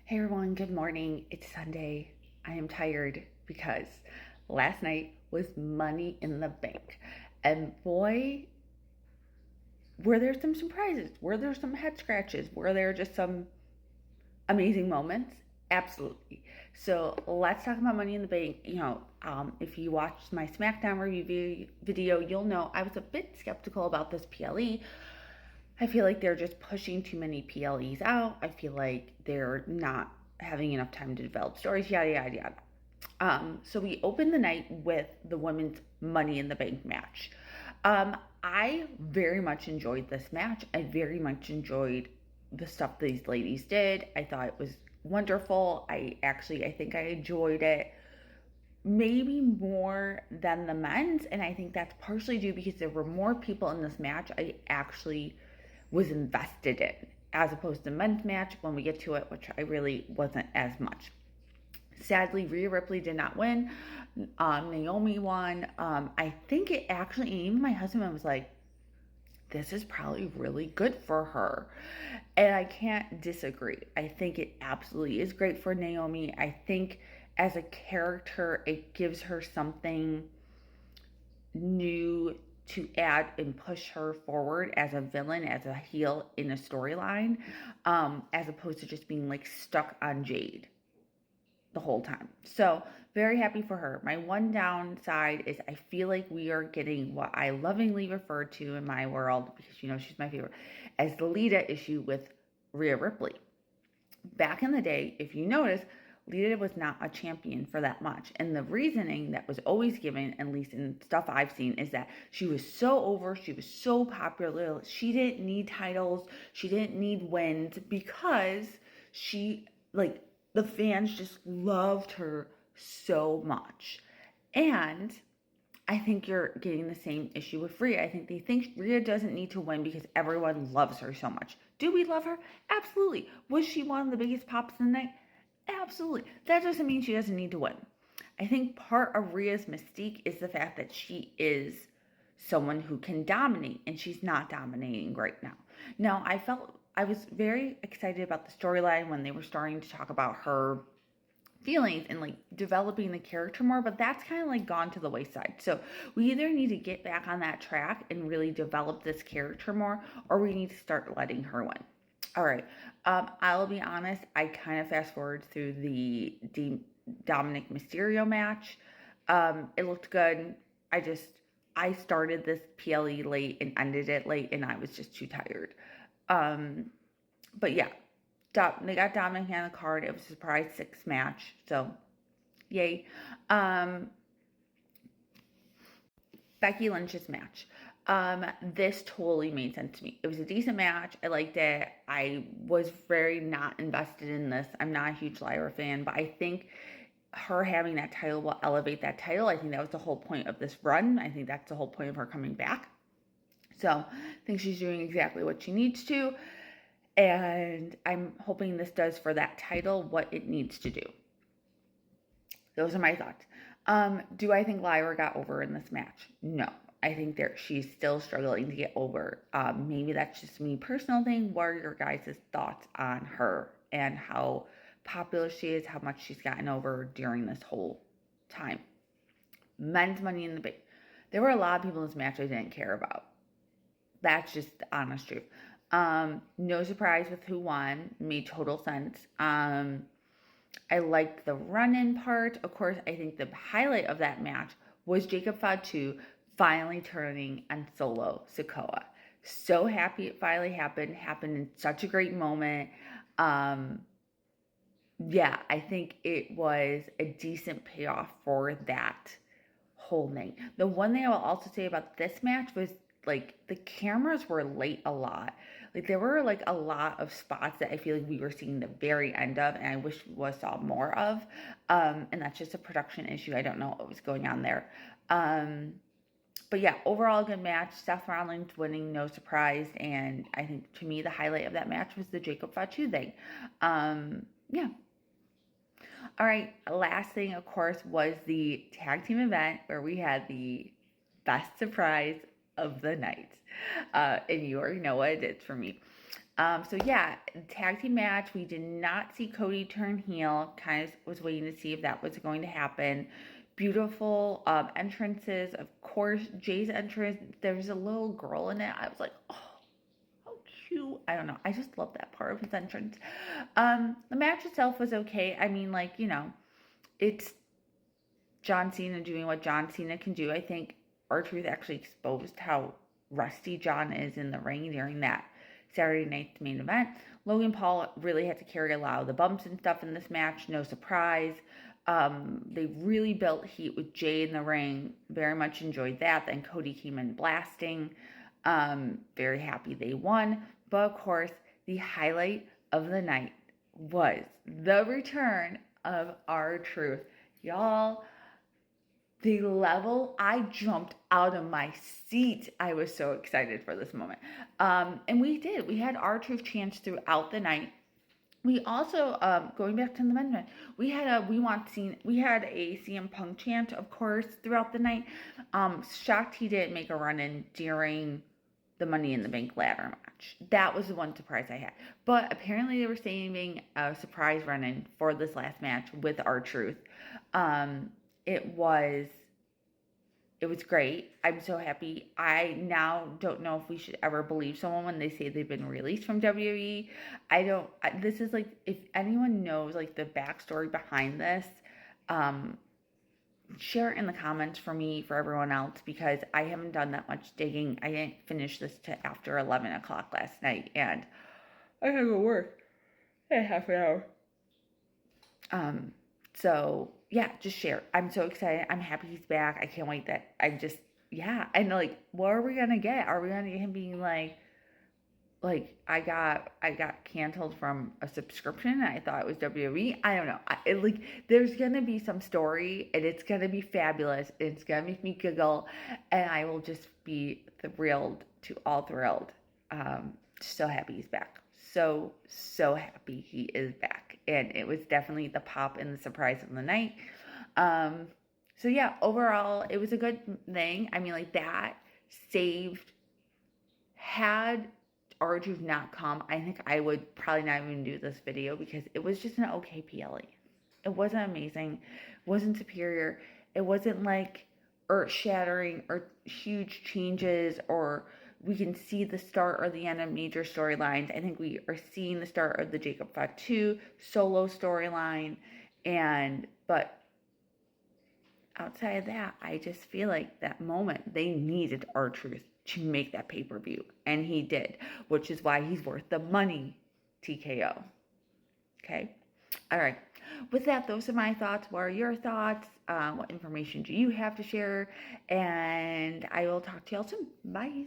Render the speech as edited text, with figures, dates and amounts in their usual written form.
Hey everyone, good morning. It's Sunday. I am tired because last night was Money in the Bank. And boy, were there some surprises. Were there some head scratches? Were there just some amazing moments? Absolutely. So let's talk about Money in the Bank. If you watched my SmackDown review video, you'll know I was a bit skeptical about this PLE. I feel like they're just pushing too many PLEs out. I feel like they're not having enough time to develop stories, yada, yada, yada. So we opened the night with the women's Money in the Bank match. I very much enjoyed this match. I very much enjoyed the stuff these ladies did. I thought it was wonderful. I think I enjoyed it maybe more than the men's, and I think that's partially due because there were more people in this match I actually was invested in, as opposed to the men's match when we get to it, which I really wasn't as much. Sadly, Rhea Ripley did not win. Naomi won. I think it actually, even my husband was like, this is probably really good for her. And I can't disagree. I think it absolutely is great for Naomi. I think as a character, it gives her something new to add and push her forward as a villain, as a heel in a storyline, as opposed to just being like stuck on Jade the whole time. So very happy for her. My one downside is I feel like we are getting what I lovingly refer to in my world, because she's my favorite, as the Lita issue with Rhea Ripley. Back in the day, if you notice, Lita was not a champion for that much. And the reasoning that was always given, at least in stuff I've seen, is that she was so over, she was so popular, she didn't need titles, she didn't need wins, because the fans just loved her so much. And I think you're getting the same issue with Rhea. I think they think Rhea doesn't need to win because everyone loves her so much. Do we love her? Absolutely. Was she one of the biggest pops in the night? Absolutely. That doesn't mean she doesn't need to win. I think part of Rhea's mystique is the fact that she is someone who can dominate, and she's not dominating right now. Now, I was very excited about the storyline when they were starting to talk about her feelings and like developing the character more, but that's kind of like gone to the wayside. So we either need to get back on that track and really develop this character more, or we need to start letting her win. All right. I'll be honest, I kind of fast forward through the Dominic Mysterio match. It looked good. I started this PLE late and ended it late, and I was just too tired. But yeah, they got Dominic on the card. It was a surprise 6 match, so yay. Becky Lynch's match. This totally made sense to me. It was a decent match. I liked it. I was very not invested in this. I'm not a huge Lyra fan, but I think her having that title will elevate that title. I think that was the whole point of this run. I think that's the whole point of her coming back. So I think she's doing exactly what she needs to. And I'm hoping this does for that title what it needs to do. Those are my thoughts. Do I think Lyra got over in this match? No. I think she's still struggling to get over. Maybe that's just me personal thing. What are your guys' thoughts on her and how popular she is, how much she's gotten over during this whole time? Men's Money in the Bank. There were a lot of people in this match I didn't care about. That's just the honest truth. No surprise with who won. Made total sense. I liked the run-in part. Of course, I think the highlight of that match was Jacob Fatu finally turning on Solo Sikoa. So happy it finally happened. Happened in such a great moment. Yeah, I think it was a decent payoff for that whole thing. The one thing I will also say about this match was like the cameras were late a lot. Like there were like a lot of spots that I feel like we were seeing the very end of, and I wish we saw more of. And that's just a production issue. I don't know what was going on there. But yeah, overall good match. Seth Rollins winning, no surprise. And I think to me the highlight of that match was the Jacob Fatu thing. Yeah. All right, last thing, of course, was the tag team event where we had the best surprise of the night. And you already know what it is for me. So yeah, tag team match. We did not see Cody turn heel. Kind of was waiting to see if that was going to happen. Beautiful entrances. Of course, Jay's entrance. There was a little girl in it. I was like, oh, how cute. I don't know. I just love that part of his entrance. The match itself was okay. I mean, like, it's John Cena doing what John Cena can do. I think R-Truth actually exposed how rusty John is in the ring during that Saturday night's main event. Logan Paul really had to carry a lot of the bumps and stuff in this match. No surprise. They really built heat with Jay in the ring. Very much enjoyed that. Then Cody came in blasting. Very happy they won. But of course, the highlight of the night was the return of R-Truth. Y'all, the level, I jumped out of my seat. I was so excited for this moment. And we did. We had R-Truth chants throughout the night. We also, going back to the men's match, we had a CM Punk chant, of course, throughout the night. Shocked he didn't make a run in during the Money in the Bank ladder match. That was the one surprise I had. But apparently they were saving a surprise run in for this last match with R-Truth. It was great. I'm so happy. I now don't know if we should ever believe someone when they say they've been released from WWE. This is like, if anyone knows like the backstory behind this, share it in the comments for me, for everyone else, because I haven't done that much digging. I didn't finish this till after 11 o'clock last night, and I gotta go work in half an hour. So yeah, just share. I'm so excited. I'm happy he's back. I can't wait that and like, what are we gonna get? Are we gonna get him being like I got canceled from a subscription and I thought it was WWE? I don't know. There's gonna be some story and it's gonna be fabulous. It's gonna make me giggle and I will just be thrilled. So happy he's back. So happy he is back. And it was definitely the pop and the surprise of the night. So yeah, overall, it was a good thing. I mean, like, that saved, had R-Truth not come, I think I would probably not even do this video because it was just an okay PLE. It wasn't amazing. It wasn't superior. It wasn't like earth-shattering or huge changes, or we can see the start or the end of major storylines. I think we are seeing the start of the Jacob Fatu solo storyline, but outside of that, I just feel like that moment they needed R-Truth to make that pay-per-view, and he did, which is why he's worth the money. TKO. Okay? All right. With that, those are my thoughts. What are your thoughts? What information do you have to share? And I will talk to y'all soon. Bye.